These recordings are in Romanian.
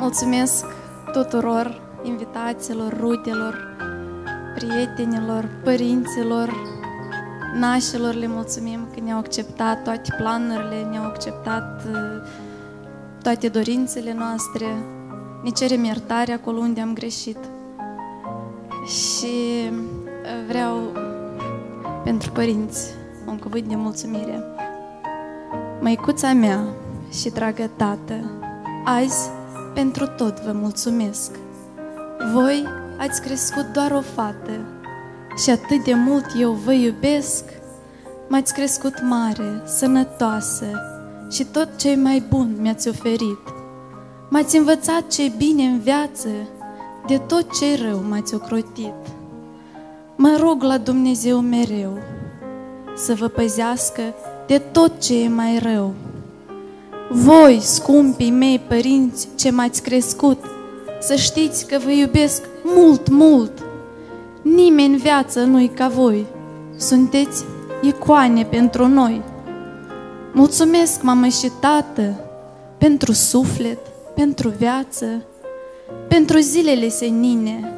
Mulțumesc tuturor invitațiilor, rudelor, prietenilor, părinților, nașilor, le mulțumim că ne-au acceptat toate planurile, ne-au acceptat toate dorințele noastre, ne cerem iertare acolo unde am greșit. Și vreau pentru părinți un cuvânt de mulțumire. Măicuța mea și dragă tată, azi pentru tot vă mulțumesc. Voi ați crescut doar o fată și atât de mult eu vă iubesc. M-ați crescut mare, sănătoasă și tot ce mai bun mi-ați oferit. M-ați învățat ce bine în viață, de tot ce rău m-ați ocrotit. Mă rog la Dumnezeu mereu să vă păzească de tot ce e mai rău. Voi, scumpii mei părinți ce m-ați crescut, să știți că vă iubesc mult, mult. Nimeni în viață nu-i ca voi, sunteți icoane pentru noi. Mulțumesc, mamă și tată, pentru suflet, pentru viață, pentru zilele senine,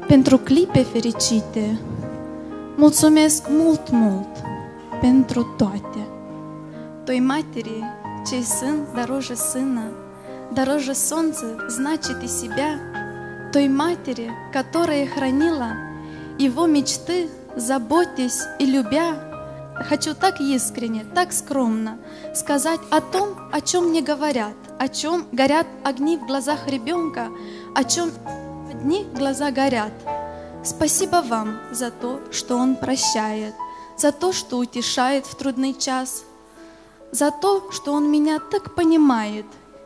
pentru clipe fericite. Mulțumesc mult, mult pentru toate. Той матери, чей сын дороже сына, дороже солнца, значит и себя, той матери, которая хранила его мечты, заботясь и любя, хочу так искренне, так скромно сказать о том, о чем не говорят, о чем горят огни в глазах ребенка, о чем одни глаза горят. Спасибо вам за то, что он прощает, за то, что утешает в трудный час, за то, что он меня так понимает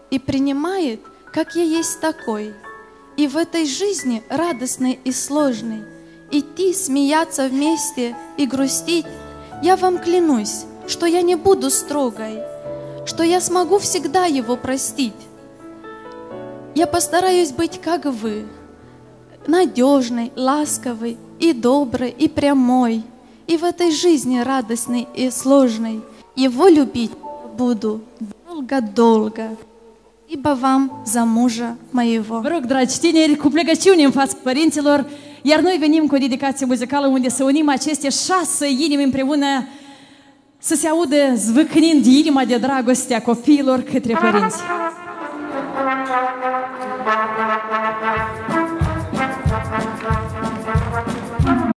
и принимает, как я есть такой. И в этой жизни радостной и сложной идти, смеяться вместе и грустить, я вам клянусь, что я не буду строгой, что я смогу всегда его простить. Я постараюсь быть как вы, надежной, ласковой и доброй, и прямой, и в этой жизни радостной и сложной его любить буду долго-долго, ибо вам за мужа моего. Vă rog, dragi tineri, cu plecăciune în fața părinților, iar noi venim cu o dedicație muzicală unde să unim aceste 6 inimi împreună, să se audă zvâcnind inima de dragoste a copiilor către părinți.